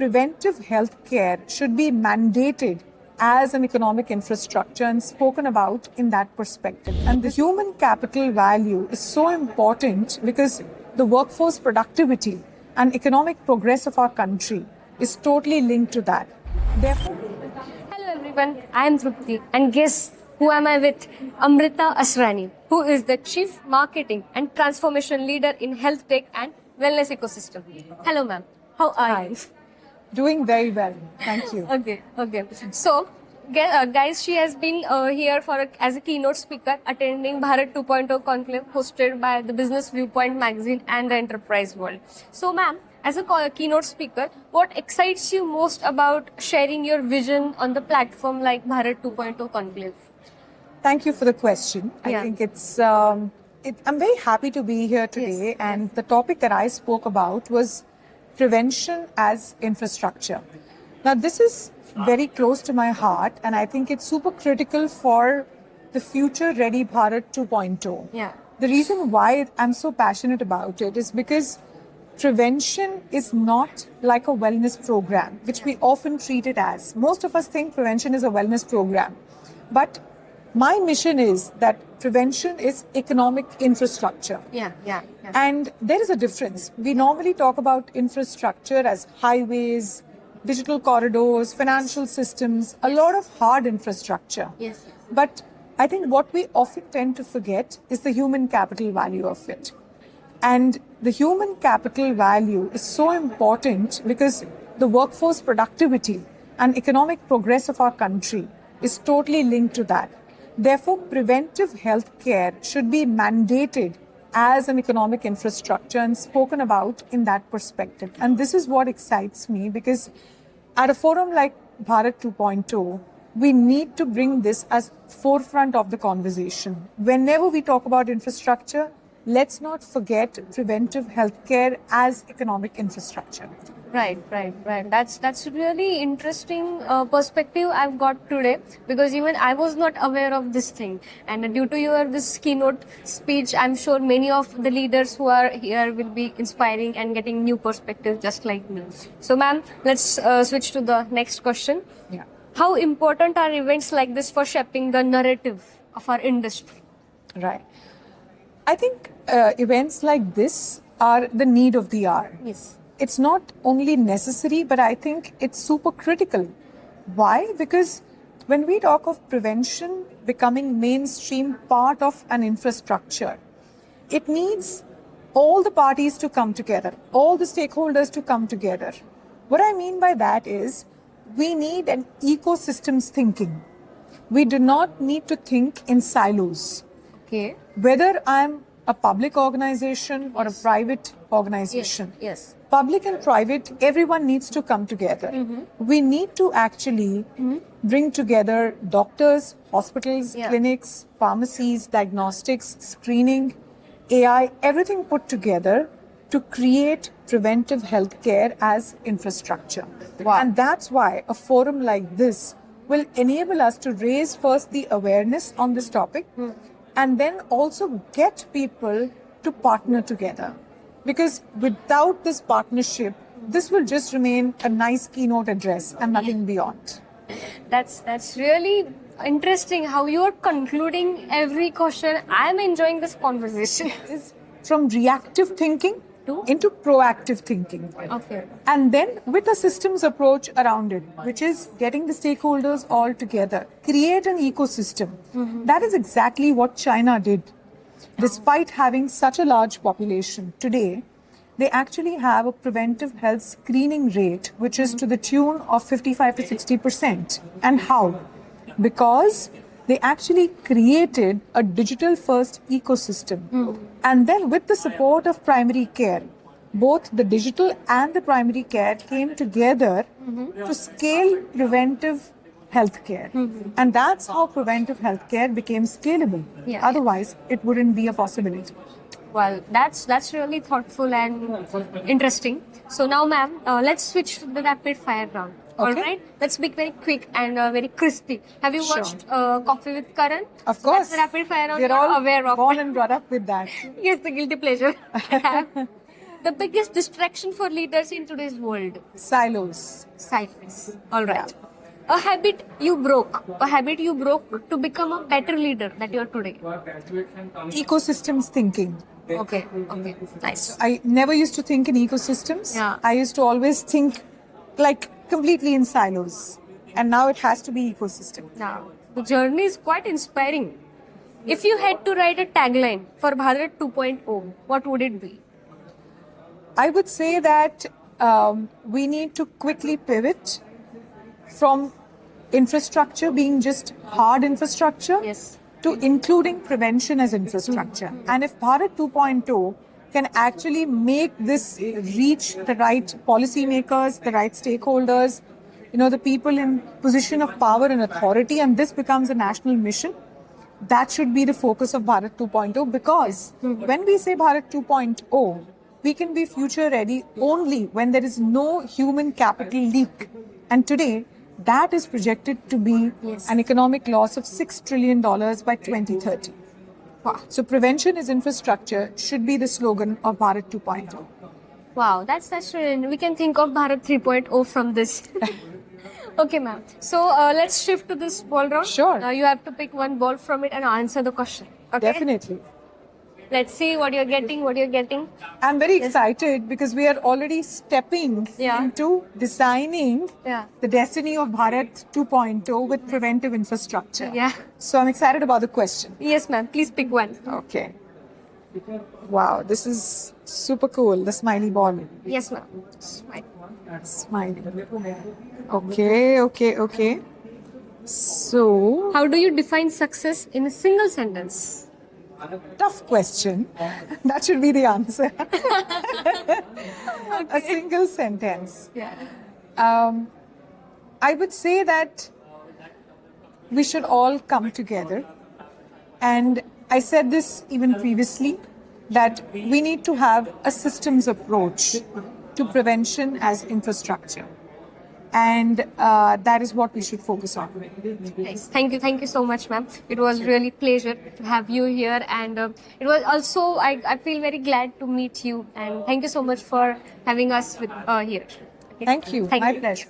preventive health care should be mandated as an economic infrastructure and spoken about in that perspective. And the human capital value is so important because the workforce productivity and economic progress of our country is totally linked to that. Therefore, Hello everyone, I am Trupti and guess who am I with? Amrita Asrani, who is the Chief Marketing and Transformation Leader in Health Tech and Wellness Ecosystem. Hello ma'am, how are you? doing very well. Thank you. Okay. So, guys, she has been here as a keynote speaker attending Bharat 2.0 conclave hosted by the Business Viewpoint magazine and the Enterprise World. So, ma'am, as a keynote speaker, what excites you most about sharing your vision on the platform like Bharat 2.0 conclave? Thank you for the question. I think I'm very happy to be here today. And the topic that I spoke about was prevention as infrastructure. Now, this is very close to my heart, and I think it's super critical for the future ready Bharat 2.0. Yeah. The reason why I'm so passionate about it is because prevention is not like a wellness program, which we often treat it as. Most of us think prevention is a wellness program. But my mission is that prevention is economic infrastructure. Yeah. And there is a difference. We normally talk about infrastructure as highways, digital corridors, financial systems, a lot of hard infrastructure. Yes. But I think what we often tend to forget is the human capital value of it. And the human capital value is so important because the workforce productivity and economic progress of our country is totally linked to that. Therefore, preventive health care should be mandated as an economic infrastructure and spoken about in that perspective. And this is what excites me because at a forum like Bharat 2.0, we need to bring this as forefront of the conversation. Whenever we talk about infrastructure, let's not forget preventive health care as economic infrastructure. Right. That's really interesting perspective I've got today because even I was not aware of this thing. And due to this keynote speech, I'm sure many of the leaders who are here will be inspiring and getting new perspectives just like me. So, ma'am, let's switch to the next question. Yeah. How important are events like this for shaping the narrative of our industry? Right. I think events like this are the need of the hour. Yes. It's not only necessary, but I think it's super critical. Why? Because when we talk of prevention becoming mainstream part of an infrastructure, it needs all the parties to come together, all the stakeholders to come together. What I mean by that is we need an ecosystems thinking. We do not need to think in silos. Okay. Whether I'm a public organization or a private organization. Yes. Public and private, everyone needs to come together. We need to actually bring together doctors, hospitals, clinics, pharmacies, diagnostics, screening, AI, everything put together to create preventive health care as infrastructure. Wow. And that's why a forum like this will enable us to raise first the awareness on this topic and then also get people to partner together. Because without this partnership, this will just remain a nice keynote address and nothing beyond. That's really interesting how you're concluding every question. I'm enjoying this conversation. Is from reactive thinking into proactive thinking. Okay. And then with a systems approach around it, which is getting the stakeholders all together, create an ecosystem. That is exactly what China did. Despite having such a large population today, they actually have a preventive health screening rate, which is to the tune of 55 to 60%. And how? Because they actually created a digital first ecosystem. And then with the support of primary care, both the digital and the primary care came together to scale preventive healthcare. And that's how preventive healthcare became scalable. Yeah. Otherwise, it wouldn't be a possibility. Well, that's really thoughtful and interesting. So now, ma'am, let's switch to the rapid fire round. All right, let's be very quick and very crispy. Have you watched Coffee with Karan? Of course. That's the rapid fire round. We're You're all aware of born it. and brought up with that. Yes, the guilty pleasure. the biggest distraction for leaders in today's world? Silos. Silence. All right. A habit you broke to become a better leader that you are today. Ecosystems thinking. Okay. Nice. I never used to think in ecosystems. Yeah. I used to always think like completely in silos. And now it has to be ecosystem. Now, the journey is quite inspiring. If you had to write a tagline for Bharat 2.0, what would it be? I would say that we need to quickly pivot from infrastructure being just hard infrastructure Yes. to including prevention as infrastructure. And if Bharat 2.0 can actually make this reach the right policymakers, the right stakeholders, the people in position of power and authority, and this becomes a national mission, that should be the focus of Bharat 2.0, because when we say Bharat 2.0, we can be future ready only when there is no human capital leak. And today, that is projected to be an economic loss of $6 trillion by 2030. Wow. So prevention is infrastructure should be the slogan of Bharat 2.0. Wow, that's really, we can think of Bharat 3.0 from this. Okay, ma'am. So let's shift to this ball round. Sure. You have to pick one ball from it and answer the question. Okay. Definitely. Let's see what you're getting. I'm very excited because we are already stepping Yeah. into designing Yeah. the destiny of Bharat 2.0 with preventive infrastructure. Yeah. So I'm excited about the question. Yes, ma'am. Please pick one. Okay. Wow, this is super cool. The smiley ball. Yes, ma'am. Smile. Smiley. Okay. So, How do you define success in a single sentence? tough question. That should be the answer. A single sentence. Yeah. I would say that we should all come together. And I said this even previously, that we need to have a systems approach to prevention as infrastructure. And that is what we should focus on. Nice. Thank you so much, ma'am. It was really pleasure to have you here, and it was also I feel very glad to meet you, and thank you so much for having us with here. Okay. Thank you. My pleasure.